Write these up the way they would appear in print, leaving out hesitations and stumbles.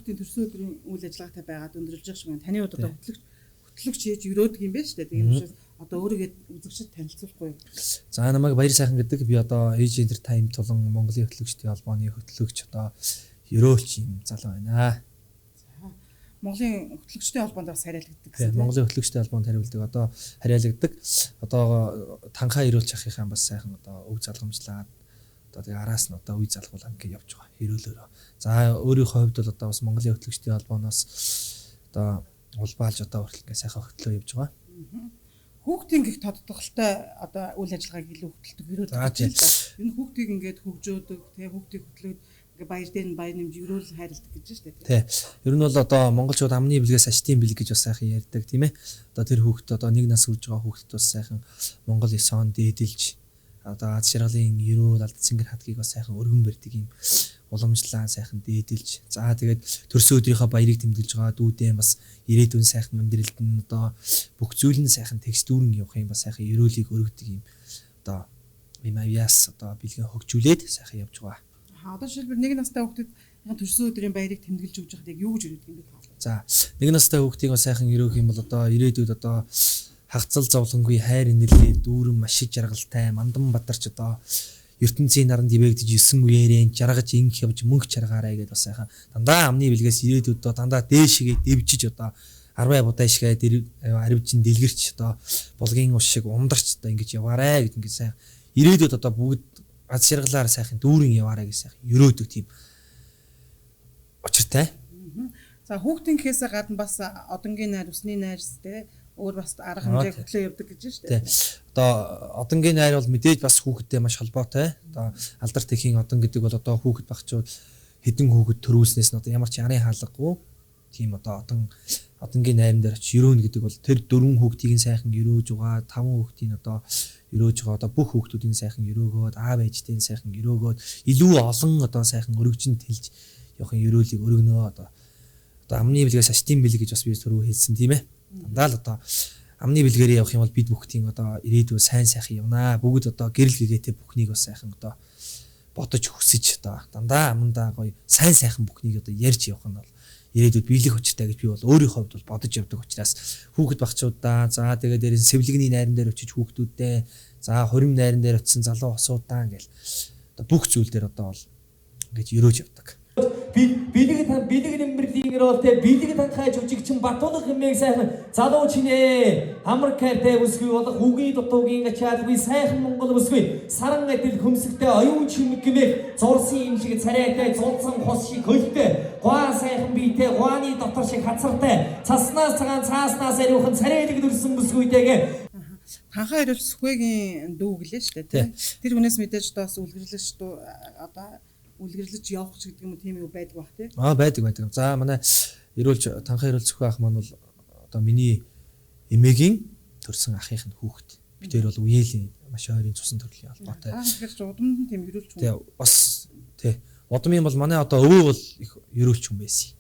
хүүхдийн төрсөн өдрийн үйл ажиллагаатай байгаад өндөрлөж явах шиг байна. Таны хувьд одоо хөтлөгч хийж өрөөдөг юм байна шүү дээ. Тийм учраас одоо өөрийгөө үзэгчд танилцуулахгүй. За намайг Баяр сайхан гэдэг. Би одоо Age Entertainment болон Монголын хөтлөгчдийн холбооны хөтлөгч одоо ерөөлч юм залуу байна. За Монголын хөтлөгчдийн холбоонд бас хариалагддаг гэсэн. Монголын хөтлөгчдийн холбоонд хариалагддаг. Одоо танхаа ерөөлч ахыхаа бас сайхан одоо өг залгамжлаад одоо тэгээ араас нь одоо үе залгуулаад ингэ явж байгаа. Ерөөлөөрөө. За өөрийнхөө хувьд бол одоо бас Монголын хөтлөгчдийн холбооноос одоо улбаалж одоо хүртэл ингэ сайхан хөтлөө явж байгаа. Хүүхдийн гих тодтголтой одоо үйл ажиллагааг илүү хөтэлдэг ерөөдөг гэж байна. Энэ хүүхдийг ингээд хөгжөөдөг, тэгээ хүүхдийг хөтлөөд ингээ баяр дээр нь баяр нэмж ерөөл хайрладаг гэж байна шүү дээ. Ер нь бол одоо монголчууд амны бэлгээс ачтын бэлэг гэж бас сайхан ярьдаг тийм ээ. Одоо тэр хүүхд одоо нэг нас хүрж байгаа хүүхдэд бас сайхан Монгол эсон дээдэлж одоо аз жаргалын ерөөл алд цэнгэр хатгийг бас сайхан өргөн барьдаг юм уламжлаа сайхан дээдэлж. За тэгээд төрсөн өдрийнхөө баярыг тэмдэглэж байгаа дүүдээ бас ирээдүйн сайхан амьдралд нь одоо бүх зүйл нь сайхан текстурн явах юм бас сайхан ерөөлийг өргөдөг юм. Одоо юм авьяас одоо бэлгэн хөгжүүлээд сайхан явж байгаа. Одоо жишээлбэл нэг настай хүүхдэд төрсөн өдрийн баярыг тэмдэглэж өгч байхад яг юу гэж өргөдөг юм бэ? За нэг настай хүүхдийг сайхан өрөөх юм бол одоо ирээдүйд одоо хагцал зовлонгүй хайр инэрлээ дүүрэн машиг жаргалтай мандан бадарч одоо ертөнцийн наранд ивэгдэж 9 үеэрэн жаргаж инх явж мөнх чаргаарай гэдээ бас сайхан дандаа амны бэлгээс ирээдүйд одоо дандаа дээшгээ дэвжиж одоо 10 будаа ишгээ аривжин дэлгэрч одоо булгийн ус шиг ундарч одоо ингэж яваарай гэд ингэ сайхан ирээдүйд одоо бүгд аз жаргалаар сайхан дүүрэн яваарай гэж сайхан өрөөдөг тийм учиртай. За хүүхдийн гэхээсээ гадна бас одонгийн найр, усны найрс те өөр бас арга хэмжээ хөтлөө явдаг гэж байна шүү дээ. Одоо одонгийн найр бол мэдээж бас хүүхэдтэй маш холбоотой. Одоо алдар тэхийн одон гэдэг бол одоо хүүхэд багчууд хэдэн хүүхэд төрүүлснээс нь одоо ямар ч арын хаалгагүй тийм одоо одонгийн найран дээр очиж өрөөнө гэдэг бол тэр 4 хүүхдийн сайхан өрөөж байгаа 5 хүүхдийн одоо өрөөж байгаа одоо бүх хүүхдүүдийн сайхан өрөөгөөд аав ээжтэй сайхан өрөөгөөд илүү олон одоо сайхан өргөжин тэлж явахын өрөөлийг өргөнөө одоо амны бэлгээс ачтын бэлэг гэж бас би түрүү хэлсэн тийм ээ. Дандаа л одоо амны бэлгээрээ явах юм бол бид бүхдийн одоо ирээдүйн сайн сайхан явнаа. Бүгд одоо гэрэл гэгээтэй бүхнийг бас сайхан одоо бодож хүсэж одоо дандаа амандаа гоё сайн сайхан бүхнийг одоо ярьж явах нь бол ирээдүйд биелэх учиртай гэж би бол өөрийнхөө хувьд бол бодож явдаг учраас хүүхэд багчуудаа за тэгээ дээрээс сэвлэгний найран дээр очиж хүүхдүүдтэй за хорим найран дээр очисон залуу осуудаа ингээл одоо бүх зүйл дээр одоо бол ингэж өрөөж явдаг. Бэлэг нэмэрлийн ролтэй бэлэг танхай жүжигчин Батулах хэмээх сайхан залуу чинээ амар кайртай өсгий болох үгийн дутуугийн ачаалгүй сайхан монгол өсгий саран адил хөмсгтэй оюун чимэг гэмээр зурсан юм шиг царайтай зулсан хос шиг хөлтэй гуа сайхан биетэй гуаны дотор шиг хацартай цаснаас цагаан цааснаас ариухан царайлаг дүрсэн бүсгүйтэйгээ танхаа ирэл сүхвэгийн дүү гэлээ шүү дээ тийм. Тэр хүнээс мэдээж бас үлгэрлэж одоо үлгэрлэж явах ч гэдэг юм уу тийм юу байдаг бах тий. Байдаг. За манай эрүүлж танхаа эрүүл зөвхөн ах маань бол одоо миний эмээгийн төрсэн ахынх нь хүүхэд. Би тэр бол үеэлийн маш ойрын цусан төрлийн холбоотой. Тэгэхээр удамд тийм эрүүлж хүн. Тий бас тий. Удамын бол манай одоо өвөө бол их эрүүлч хүн байсан.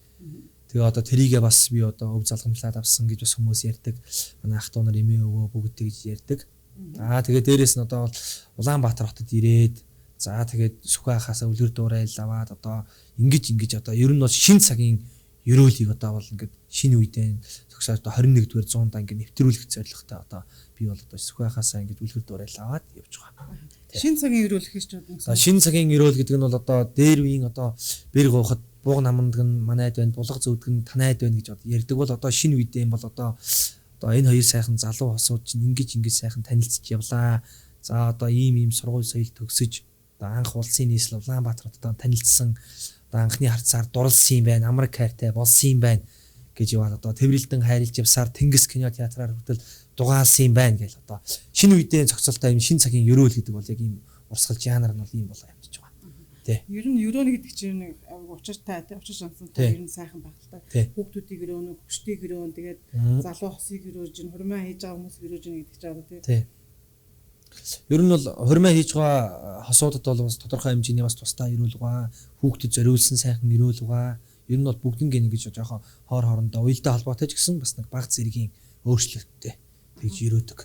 Тэгээ одоо тэрийгээ бас би одоо өв залгамжлаад авсан гэж бас хүмүүс ярьдаг. Манай ах トゥ нар эмээ өвөө бүгд тэгж ярьдаг. Тэгээ дээрэс нь одоо Улаанбаатар хотод ирээд за тэгээд сүхэ ахаасаа үлгэр дуурайл аваад одоо ингэж одоо ер нь бол шин цагийн ерөөлийг одоо бол ингээд шинэ үедээ төгсөөд одоо 21-р зуунд ингээд нэвтрүүлэх зорилготой одоо би бол одоо сүхэ ахаасаа ингээд үлгэр дуурайл аваад явж байгаа. Шин цагийн ерөөл гэж бодсон. За шин цагийн ерөөл гэдэг нь бол одоо дээр үеийн одоо бэр гоохот бууг намандаг нь манайд байна, булга зөөдөг нь танайд байна гэж ярьдаг бол одоо шинэ үедээ юм бол одоо энэ хоёр сайхан залуу хосууд чинь ингэж сайхан танилцж явлаа. За одоо ийм сургууль соёл төгсөж анх улсын нийслэл Улаанбаатарт одоо танилцсан одоо анхны харцаар дурлсан юм байна, амар кайртай болсон юм байна гэж яваад одоо Тэврэлтэн хайрлж явсаар Тэнгис кино театраар хүртэл дугаалсан юм байна гэж одоо шинэ үедээ зохицолтой юм шинэ цагийн ерөөл гэдэг бол яг ийм урсгал жанр нь бол ийм болоо явж байгаа. Тэ. Ер нь ерөөний гэдэг чинь нэг учиртай, учир шансантай ер нь сайхан байх л та. Хүүхдүүдийг өрөөнө, хөштийг өрөөнө, тэгээд залуу хосыг өрөөж, хурмаа хийж байгаа хүмүүс өрөөж гэдэг ч аа тий. Ер нь бол хурмаа хийж байгаа хосуудад бол бас тодорхой хэмжээний бас тусдаа ерөөл байгаа, хүүхдэд зориулсан сайхан ерөөл байгаа. Ер нь бол бүгднгийн ингэж жоохон хоор хоорондоо уялдаа холбоотой ч гэсэн бас нэг баг зэргийн өөрчлөлттэй тэгж ерөөдөг.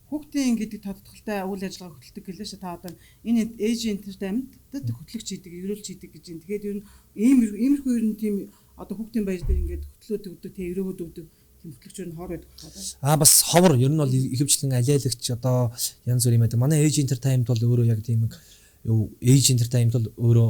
Хүүхдийн гэдэг тодтголтой үйл ажиллагаа хөтэлдэг гэлээ ш та одоо энэ Age Entertainment хөтлөгч хийдэг, ерөөлж хийдэг гэж юм. Тэгээд ер нь иймэрхүү ер нь тийм одоо хүүхдийн баяр дээр ингээд хөтлөөд өгдөг те өрөөгд өгдөг тийм хөтлөгчөр нь хоор байдаг хаа. Бас ховор ер нь бол ихэвчлэн алиалагч одоо янз бүрийн байдаг. Манай Age Entertainment бол өөрөө яг тийм юу Age Entertainment бол өөрөө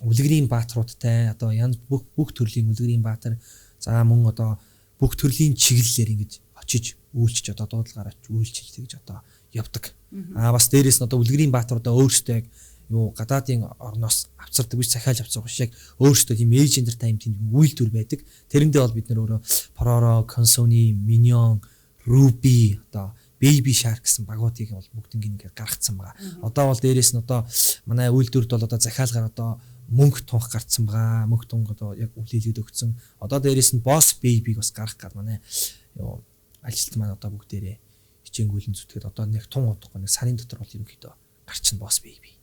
үлгэрийн баатруудтай одоо янз бүх төрлийн үлгэрийн баатар за мөн одоо бүх төрлийн чиглэлээр ингэж очиж үйлчиж одоо дуудлагаар очиж үйлчиж тэгж одоо явдаг. Бас дээрэс нь одоо үлгэрийн баатруудаа өөрсдөө яг юу гадаадын орноос авцардаг биш захиалж авцсан биш яг өөрсдөө тийм Age Entertainment тийм үйлдвэр байдаг. Тэрэндээ бол бид нөр өөрөө Pororo, Consony, Minion, Ruby одоо Baby Shark гэсэн багуудыг бол бүгднийг ингээд гаргацсан байгаа. Одоо бол дээрэс нь одоо манай үйлдвэрд бол одоо захиалгаар одоо мөнгө тунх гарцсан байгаа. Мөнгө тунх одоо яг үлээлгээд өгсөн. Одоо дээрэс нь Boss Baby-г бас гаргах гээд манай юу ажилт маань одоо бүгдээрээ хичээнгүйлэн зүтгээд одоо нэг тун удахгүй нэг сарын дотор бол ерөнхийдөө гарчин Boss Baby.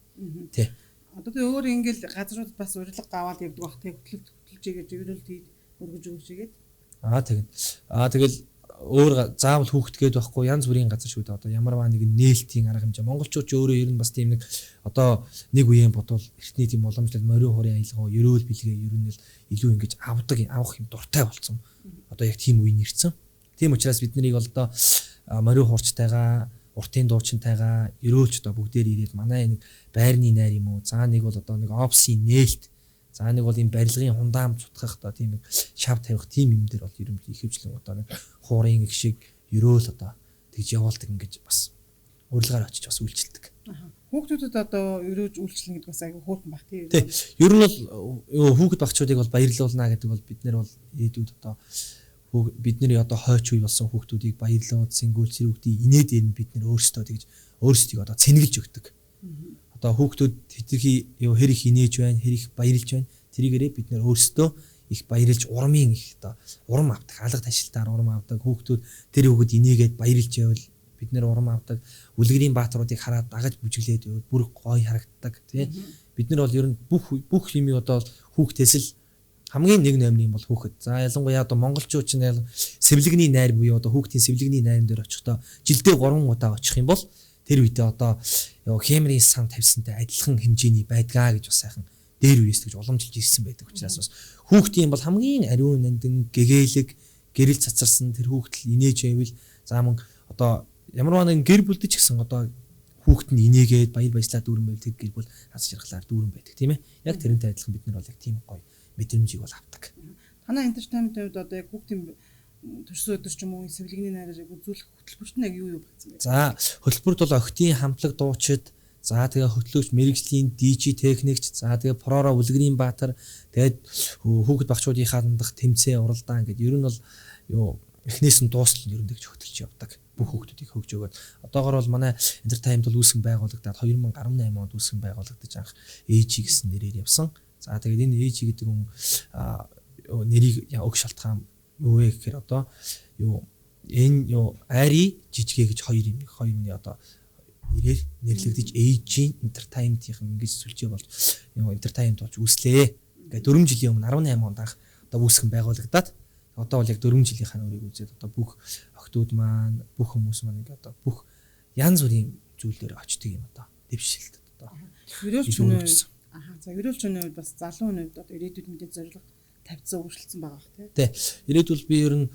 Тэ. Одоо тэ өөр ингээл газруудад бас урилга гаваад явдаг бах тэ хөтлөжээгээд зөвлөлт хийж өргөж өгчээгээд. Тэгэл өөр заавал хүүхдгээд байхгүй янз бүрийн газар шүү дээ. Одоо ямарваа нэгэн нээлтийн арга хэмжээ. Монголчууд ч өөрөө ер нь бас тийм нэг одоо нэг үеийн бодвол эртний тийм уламжлал морин хорийн аялгаа ерөөл бэлгээ ер нь л илүү ингэж авах юм дуртай болсон. Одоо яг тийм үе нэрсэн. Тийм учраас бид нарыг бол одоо морин хуурчтайгаа уртын дуучинтайгаа ерөөлч одоо бүгдээр ирээд манай нэг байрны найр юм уу. За нэг бол одоо нэг офсын нээлт. За нэг бол юм барилгын хундаам цутгах одоо тийм нэг шав тавих тийм юм дээр бол ерөнхийдөө ихэвчлэн одоо нэг хуурын их шиг ерөөл одоо тэгж явуулдаг ингэж бас урилгаар очиж бас үйлчилдэг. Хүүхдүүдэд одоо ерөөж үйлчлэн гэдэг бас аягүй хөөрхөн баг тийм. Ер нь бол хүүхэд багчуудыг бол баярлуулна гэдэг бол бид нэр бол ээдүүд одоо бидний одоо хойч үе болсон хүүхдүүдийг баярлуулж сэнгүүл зэрэгүүдийг инээд ирнэ бид нэр өөрсдөө тэгж өөрсдийг одоо цэнгэлж өгдөг. Одоо хүүхдүүд хэтэрхий хэр их инээж байна, хэр их баярлж байна. Тэрийгээрээ бид нэр өөрсдөө их баярлж урмын их одоо урам авдаг, алга ташилтаар урам авдаг. Хүүхдүүд тэр хүүхэд инээгээд баярлж байвал бид нэр урам авдаг. Үлгэрийн баатруудыг хараад дагаж бүжиглээд бүр гоё харагддаг тий. Бид нар бол ер нь бүх юмыг одоо хүүхдээс л хамгийн нэг номер юм бол хүүхэд. За ялангуяа одоо монголчууд ч сэвлэгний найр буюу одоо хүүхдийн сэвлэгний найран дээр очихдоо жилдээ 3 удаа очих юм бол тэр үедээ одоо хэмрийн сан тавьсантай адилхан хэмжээний байдгаа гэж бас сайхан дээр үеэс гэж уламжилж ирсэн байдаг учраас бас хүүхдийн бол хамгийн ариун нандин гэгээлэг гэрэл цацарсан тэр хүүхдэл инээж байвал за мөн одоо ямарваа нэгэн гэр бүлдэж гисэн одоо хүүхэд нь инээгээд баяр баясгалаа дүүрэн байвал тэр гэр бүл аз жаргалаар дүүрэн байдаг тийм ээ. Яг тэрнтэй адилхан бид нар бол яг тийм гоё мэдрэмжийг бол авдаг. Танай entertainment-д одоо яг хүүхдийн төрсөн өдөр ч юм уу сэвлэгний найрыг үзүүлэх хөтөлбөрт нь яг юу багцсан бэ? За хөтөлбөрт бол охидын хамтлаг дуучид, за тэгээ хөтлөгч мэрэгжлийн DJ техникч, за тэгээ Pororo үлгэрийн баатар, тэгээд хүүхэд багчуудынхаа хандах тэмцээн уралдаан гэдэг ер нь бол эхнээс нь дуустал ер нь тэгж хөтөлж явдаг. Бүх хүүхдүүдийг хөгж өгөөд одоогоор бол манай entertainment бол үүсгэн байгуулагдаад 2018 онд үүсгэн байгуулагдаж анх AG гэсэн нэрээр явсан. За тэгээд энэ AG гэдэг хүн нэрийг өг шалтгаан юу вэ гэхээр одоо энэ Ари жижигэ гэж хоёр юмны одоо нэрээр нэрлэгдэж AG Entertainment-ийн ингэж сүлжээ болж entertainment болж үүслээ. Ингээд 4 жилийн өмнө 18 онд анх одоо үүсгэн байгуулагдаад одоо бол яг 4 жилийнхаа өрийг үзээд одоо бүх охтууд маань бүх хүмүүс маань ингээд одоо бүх янз бүрийн зүйлээр очдөг юм одоо дэвшилтэд одоо ерөөлч за ерөөлч хүний хувьд бас залуу хүний хувьд одоо ирээдүйд мэдээ зорилго тавьсан өөрчлөлтсөн байгаа бах тий. Ирээдүйд би ер нь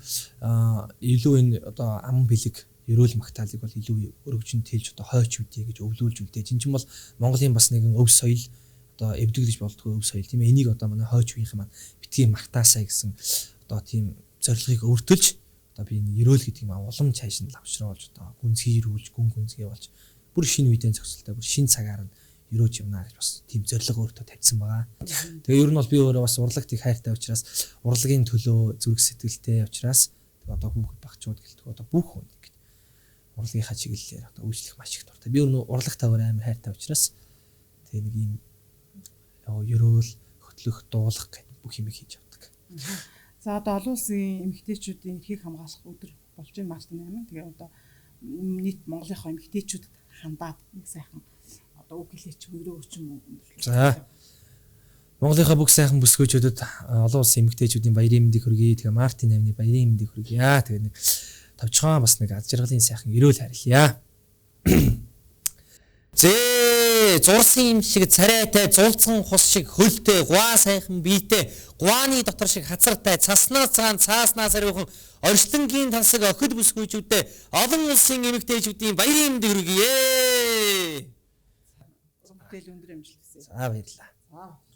илүү энэ одоо ам бэлэг ерөөл магтаалыг бол илүү өргөжин тэлж одоо хойч үдээ гэж өвлүүлж үлдээ. Жин ч юм бол Монголын бас нэгэн өв соёл одоо эвдэглэж болдгоо өв соёл тийм ээ. Энийг одоо манай хойч үеийнхэн маань битгий магтаасаа гэсэн одоо тийм зорилгыг өртөлж одоо би энэ ерөөл гэдэг юм улам цааш нь лавшруулж одоо гүнзгийрүүлж гүн гүнзгий болж бүр шинэ үеийн зохицолтой бүр шинэ цагаар нь ерөөж явна гэж бас тийм зорилго өөртөө тавьсан байгаа. Тэгээ ер нь бол би өөрөө бас урлагт их хайртай учраас урлагийн төлөө зүрх сэтгэлтэй учраас одоо хүүхэд багчууд гэлдэг одоо бүх хүн ингэж урлагийнхаа чиглэлээр одоо үйлчлэх маш их дуртай. Би ер нь урлагтай амар хайртай учраас тэгээ нэг юм ерөөл хөтлөх дуулах гэх бүх юм хийж явдаг. За одоо олон улсын эмэгтэйчүүдийн эрхийг хамгаалах өдөр болж байна Март 8. Тэгээ одоо нийт Монголынхаа эмэгтэйчүүдэд хандаад нэг сайхан одоо үг хэлээч өрөө ч юм уу. За Монголынхаа бүх сайхан бүсгүйчүүдэд олон улсын эмэгтэйчүүдийн баярын мэндийг хүргэе. Тэгээ Март 8-ны баярын мэндийг хүргье. Тэгээ нэг тавчхан бас нэг аз жаргалын сайхан ерөөл харьяа. Зээ Тэ зурсан юм шиг царайтай, зулцсан хус шиг хөлтэй, гуа сайхан биетэй, гуаны дотор шиг хацартай, цаснаас цагаан цааснаас ариухан орчлонгийн тансаг охид бүсгүйчүүдтэй олон улсын эмэгтэйчүүдийн баярын мэнд хүргье. Бүтээл өндөр амжилт хүсье. За баярлалаа. За.